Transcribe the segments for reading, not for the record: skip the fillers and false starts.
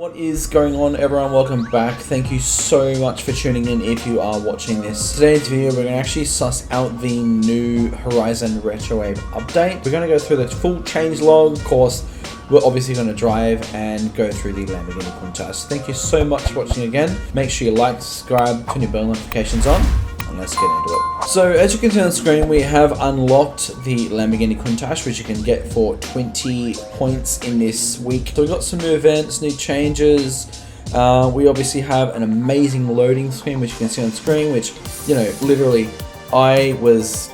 What is going on, everyone? Welcome back. Thank you so much for tuning in if you are watching this. Today's video, we're going to actually suss out the new Horizon Retrowave update. We're going to go through the full change log. Of course, we're obviously going to drive and go through the Lamborghini Countach. Thank you so much for watching again. Make sure you like, subscribe, turn your bell notifications on, and let's get into it. So as you can see on the screen, we have unlocked the Lamborghini Countach, which you can get for 20 points in this week. So we've got some new events, new changes. We obviously have an amazing loading screen, which you can see on the screen, which, you know, literally I was...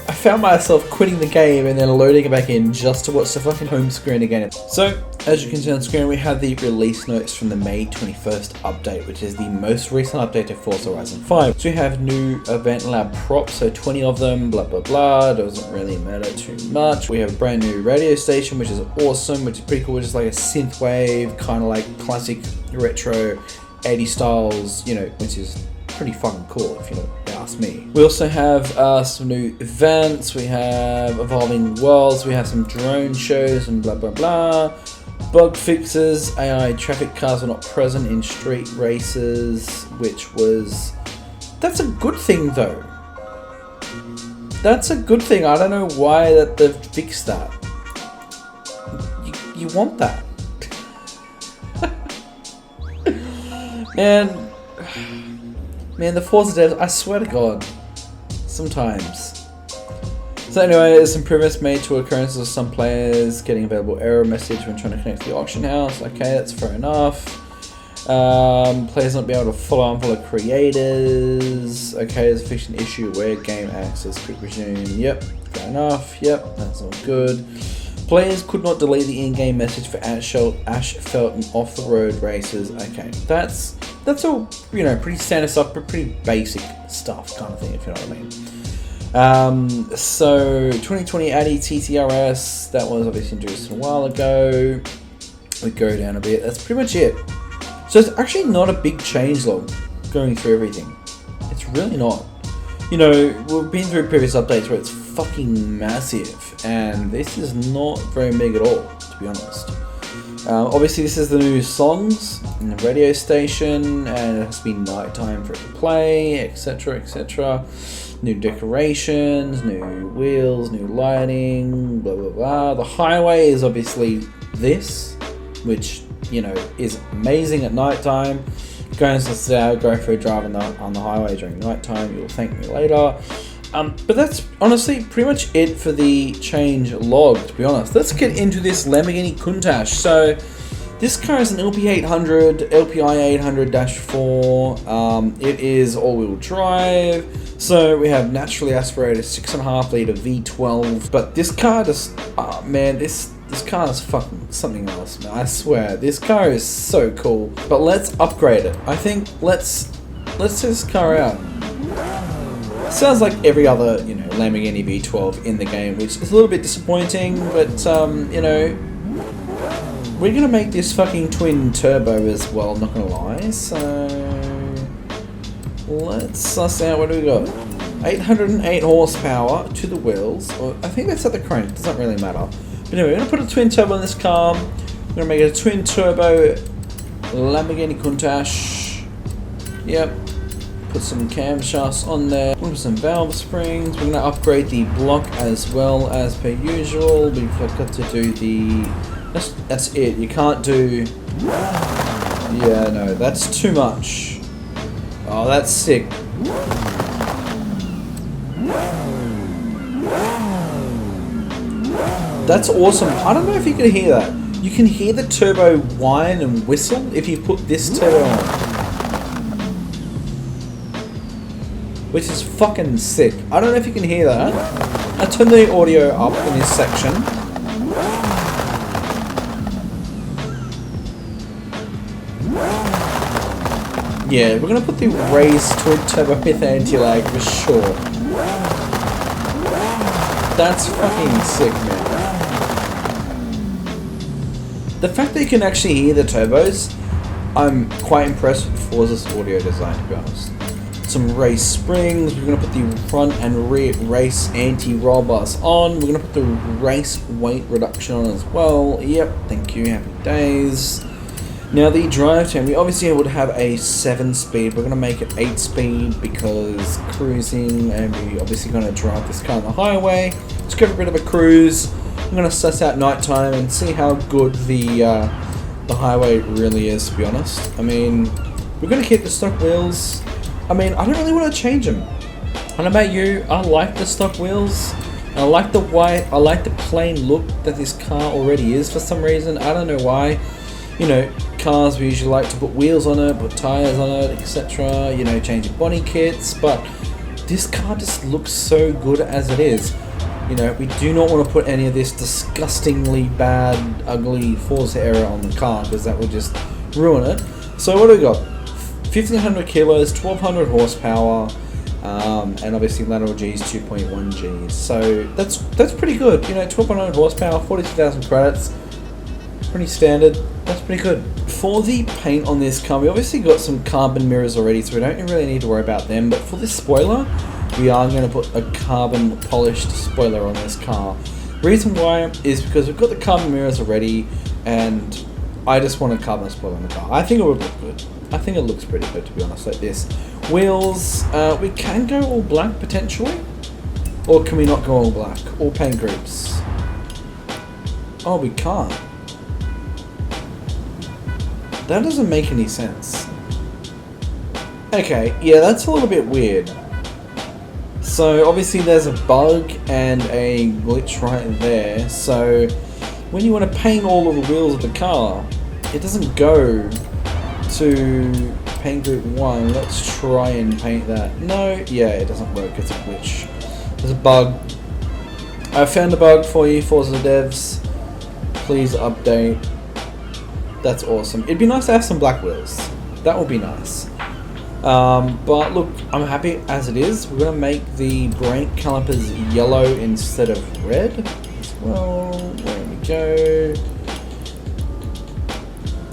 I found myself quitting the game and then loading it back in just to watch the fucking home screen again. So, as you can see on the screen, we have the release notes from the May 21st update, which is the most recent update to Forza Horizon 5. So we have new event lab props, so 20 of them, blah blah blah, doesn't really matter too much. We have a brand new radio station, which is awesome, which is pretty cool, which is like a synthwave, kind of like classic retro 80s styles, you know, which is pretty fucking cool if you know, ask me. We also have some new events. We have evolving worlds. We have some drone shows and blah blah blah. Bug fixes. AI traffic cars were not present in street races, which was... that's a good thing though. That's a good thing. I don't know why that they've fixed that. You want that. Man, the Forza devs, I swear to God, sometimes. So anyway, there's improvements made to occurrences of some players getting available error message when trying to connect to the auction house. Okay, that's fair enough. Players not be able to follow creators. Okay, there's a fiction issue where game access could resume. Yep, fair enough. Yep, that's all good. Players could not delete the in-game message for asphalt and off-the-road races. Okay, that's all, you know, pretty standard stuff, but pretty basic stuff kind of thing, if you know what I mean. So 2020 Addy TTRS, that was obviously introduced a while ago. We go down a bit. That's pretty much it. So it's actually not a big change log going through everything. It's really not. You know, we've been through previous updates where it's fucking massive, and this is not very big at all, to be honest. Obviously, this is the new songs in the radio station, and it has to be nighttime for it to play, etc., etc. New decorations, new wheels, new lighting, blah blah blah. The highway is obviously this, which, you know, is amazing at nighttime. Going to Slough, go for a drive on the highway during nighttime. You'll thank me later. But that's honestly pretty much it for the change log, to be honest. Let's get into this Lamborghini Countach. So this car is an LPI 800-4. It is all-wheel drive. So we have naturally aspirated 6.5 litre V12. But this car just, oh man, this car is fucking something else, man. I swear, this car is so cool. But let's upgrade it. I think let's test this car out. Sounds like every other, you know, Lamborghini V12 in the game, which is a little bit disappointing, but, you know, we're gonna make this fucking twin turbo as well, not gonna lie, so let's suss out what do we got. 808 horsepower to the wheels, or I think that's at the crank, it doesn't really matter. But anyway, we're gonna put a twin turbo in this car. We're gonna make it a twin turbo Lamborghini Countach. Yep. Put some camshafts on there. We're gonna put some valve springs. We're gonna upgrade the block as well as per usual. We've got to do the... That's it. You can't do... Yeah, no, that's too much. Oh, that's sick. That's awesome. I don't know if you can hear that. You can hear the turbo whine and whistle if you put this turbo on. Which is fucking sick. I don't know if you can hear that. I'll turn the audio up in this section. Yeah, we're gonna put the raised twin turbo with anti-lag for sure. That's fucking sick, man. The fact that you can actually hear the turbos, I'm quite impressed with Forza's audio design, to be honest. Some race springs. We're going to put the front and rear race anti-roll bars on. We're going to put the race weight reduction on as well. Yep, thank you, happy days. Now the drivetrain, we obviously would have a 7-speed. We're going to make it 8-speed because cruising, and we're obviously going to drive this car on the highway. Just give it a bit of a cruise. I'm going to suss out nighttime and see how good the highway really is, to be honest. I mean, we're going to keep the stock wheels. I mean, I don't really want to change them. I don't know about you, I like the stock wheels. I like the white, I like the plain look that this car already is for some reason. I don't know why. You know, cars we usually like to put wheels on it, put tyres on it, etc. You know, change your body kits, but this car just looks so good as it is. You know, we do not want to put any of this disgustingly bad, ugly Forza era on the car because that would just ruin it. So what do we got? 1500 kilos, 1200 horsepower, and obviously lateral G's 2.1 Gs. So that's pretty good. You know, 1200 horsepower, 42,000 credits. Pretty standard. That's pretty good. For the paint on this car, we obviously got some carbon mirrors already, so we don't really need to worry about them. But for this spoiler, we are going to put a carbon polished spoiler on this car. Reason why is because we've got the carbon mirrors already, and I just want a carbon spoiler on the car. I think it would look good. I think it looks pretty good, to be honest, like this. Wheels, we can go all black potentially, or can we not go all black? All paint groups. Oh, we can't. That doesn't make any sense. Okay, yeah, that's a little bit weird. So obviously there's a bug and a glitch right there. So when you want to paint all of the wheels of the car, it doesn't go to paint group 1. Let's try and paint that. No, yeah, it doesn't work. It's a glitch. There's a bug. I found a bug for you, Forza devs. Please update. That's awesome. It'd be nice to have some black wheels. That would be nice. But look, I'm happy as it is. We're going to make the brake calipers yellow instead of red as well. There we go.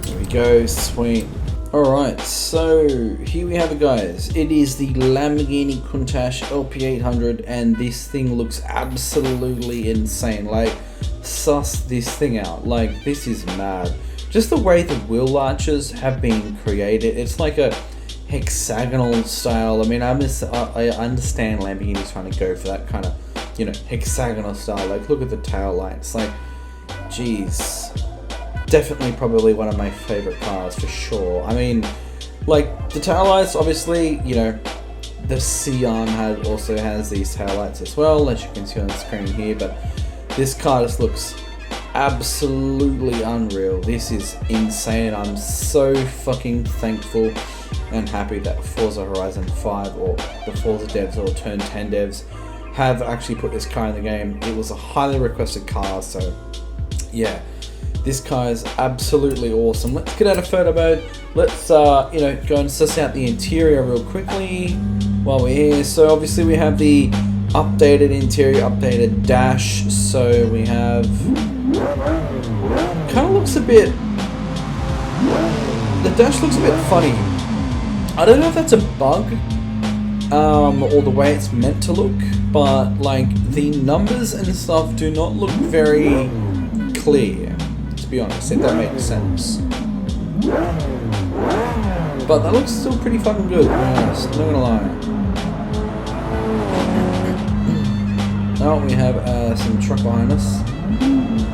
There we go. Sweet. Alright, so here we have it, guys. It is the Lamborghini Countach LP800, and this thing looks absolutely insane. Like, suss this thing out. Like, this is mad. Just the way the wheel arches have been created, it's like a hexagonal style. I mean, I understand Lamborghini's trying to go for that kind of, you know, hexagonal style. Like, look at the tail lights. Like, jeez. Definitely probably one of my favorite cars for sure. I mean, like, the tail lights, obviously, you know, the Sion also has these tail lights as well, as you can see on the screen here, but this car just looks absolutely unreal. This is insane. I'm so fucking thankful and happy that Forza Horizon 5 or the Forza devs or Turn 10 devs have actually put this car in the game. It was a highly requested car, so yeah, this car is absolutely awesome. Let's get out of photo mode. Let's you know, go and suss out the interior real quickly while we're here. So obviously we have the updated interior, updated dash. So we have, kind of looks a bit, the dash looks a bit funny. I don't know if that's a bug or the way it's meant to look, but like the numbers and stuff do not look very clear, to be honest, if that makes sense. But that looks still pretty fucking good, to be honest, not gonna lie. Now we have some truck behind us.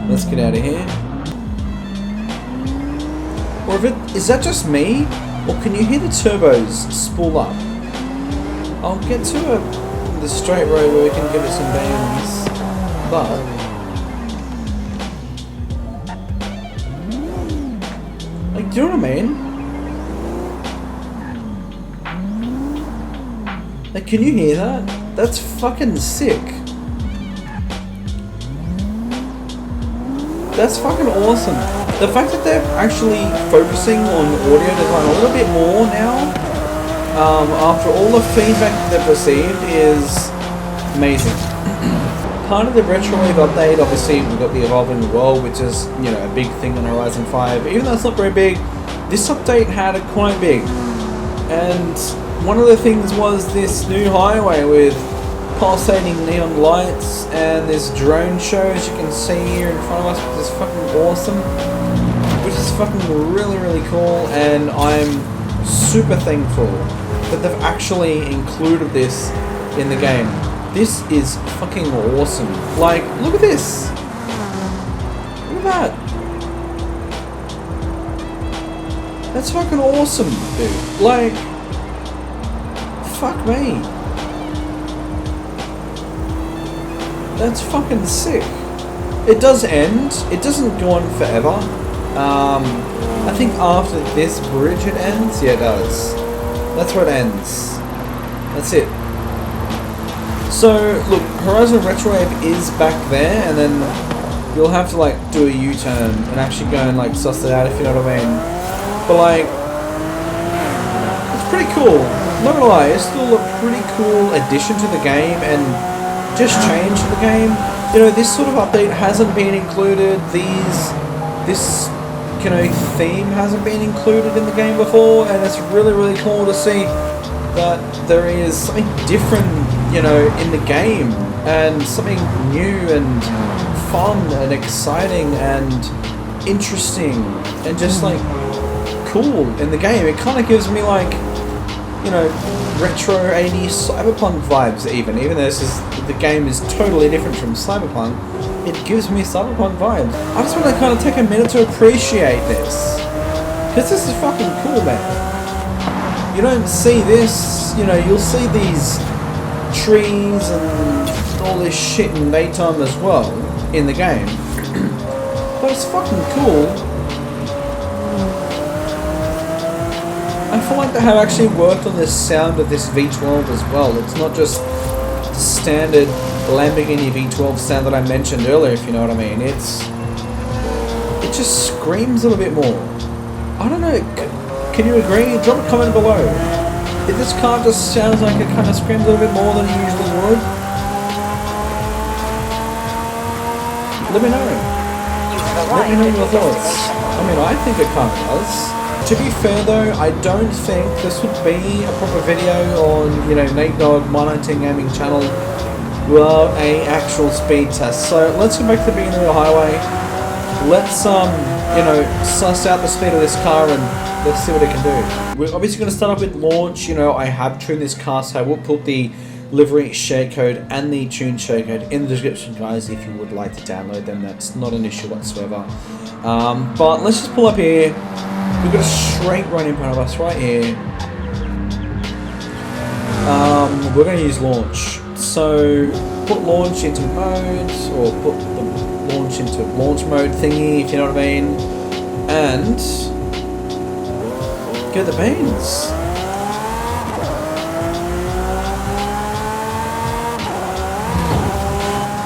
Let's get out of here. Or is that just me? Or can you hear the turbos spool up? I'll get to the straight road where we can give it some bands, but like, do you know what I mean? Like, can you hear that? That's fucking sick. That's fucking awesome. The fact that they're actually focusing on audio design a little bit more now, after all the feedback that they've received, is amazing. Part of the Retrowave update, obviously, we've got the Evolving World, which is, you know, a big thing on Horizon 5. Even though it's not very big, this update had it quite big. And one of the things was this new highway with pulsating neon lights and this drone show, as you can see here in front of us, which is fucking awesome. Which is It's fucking really, really cool, and I'm super thankful that they've actually included this in the game. This is fucking awesome. Like, look at this. Look at that. That's fucking awesome, dude. Like, fuck me. That's fucking sick. It does end. It doesn't go on forever. I think after this bridge it ends. Yeah, it does. That's where it ends. That's it. So, look, Horizon Retrowave is back there, and then you'll have to, like, do a U-turn and actually go and, like, suss it out, if you know what I mean. But, like, it's pretty cool. Not gonna lie, it's still a pretty cool addition to the game, and just change to the game. You know, this sort of update hasn't been included. This you know, theme hasn't been included in the game before, and it's really, really cool to see that there is something different, you know, in the game, and something new and fun and exciting and interesting and just like cool in the game. It kind of gives me like, you know, retro 80s cyberpunk vibes even though the game is totally different from cyberpunk. It gives me cyberpunk vibes. I just want to kind of take a minute to appreciate this, because this is fucking cool, man. You don't see this, you know, you'll see these trees and all this shit in daytime as well in the game, but it's fucking cool. I feel like they have actually worked on the sound of this V12 as well. It's not just the standard Lamborghini V12 sound that I mentioned earlier, if you know what I mean. It just screams a little bit more. I don't know, can you agree? Drop a comment below. If this car just sounds like it kind of screams a little bit more than it usually would, let me know. Let me know your thoughts. I mean, I think it kind of does. To be fair though, I don't think this would be a proper video on, you know, Nate Dogg, My 19 Gaming channel without a actual speed test. So let's go back to the beginning of the highway. Let's, you know, suss out the speed of this car and let's see what it can do. We're obviously going to start off with launch. You know, I have tuned this car, so I will put the livery share code and the tune share code in the description, guys, if you would like to download them. That's not an issue whatsoever. But let's just pull up here. We've got a straight run in front of us right here. We're going to use launch. So put launch into mode, or put the launch into launch mode thingy, if you know what I mean, and get the beans.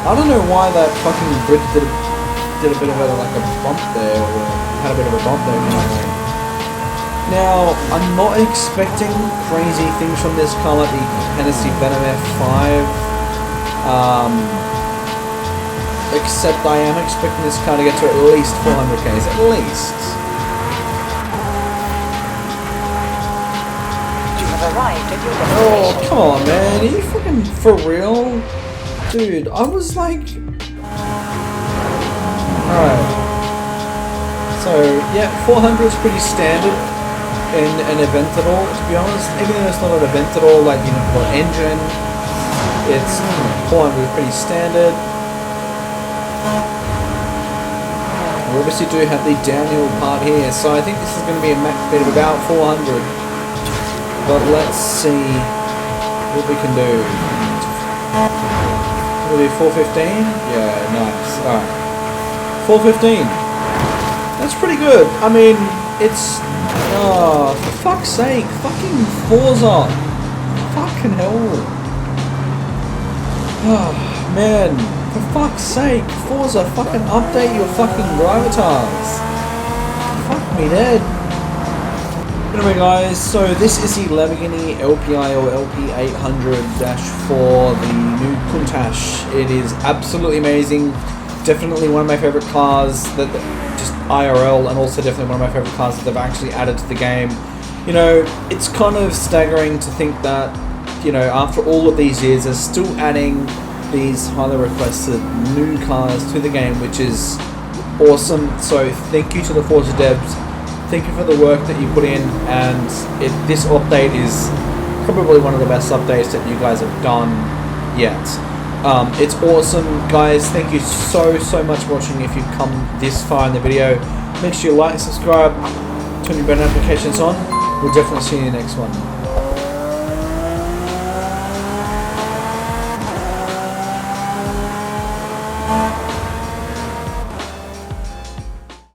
I don't know why that fucking bridge did a bit of a, like a bump there, or had a bit of a bump there, you know what I mean? Now, I'm not expecting crazy things from this car like the Hennessy Venom F5, except I am expecting this car to get to at least 400 k's, at least. You have arrived at your destination. Oh, come on, man, are you fucking for real? Dude, I was like... Alright. So, yeah, 400 is pretty standard in an Aventador, to be honest. Even though it's not an Aventador, like, you know, for engine, it's, you know, 400 is pretty standard. We obviously do have the downhill part here, so I think this is going to be a max speed of about 400. But let's see what we can do. Will be 415? Yeah, nice. Alright. 415. That's pretty good. I mean, it's... Oh, for fuck's sake. Fucking Forza. Fucking hell. Oh, man. For fuck's sake. Forza, fucking update your fucking gravitas. Fuck me dead. Anyway guys, so this is the Lamborghini LPI or LP800-4, the new Countach. It is absolutely amazing. Definitely one of my favorite cars that just IRL, and also definitely one of my favorite cars that they've actually added to the game. You know, it's kind of staggering to think that, you know, after all of these years, they're still adding these highly requested new cars to the game, which is awesome. So thank you to the Forza devs. Thank you for the work that you put in, and this update is probably one of the best updates that you guys have done yet. It's awesome, guys. Thank you so much for watching. If you've come this far in the video, make sure you like, subscribe, turn your bell notifications on. We'll definitely see you in the next one.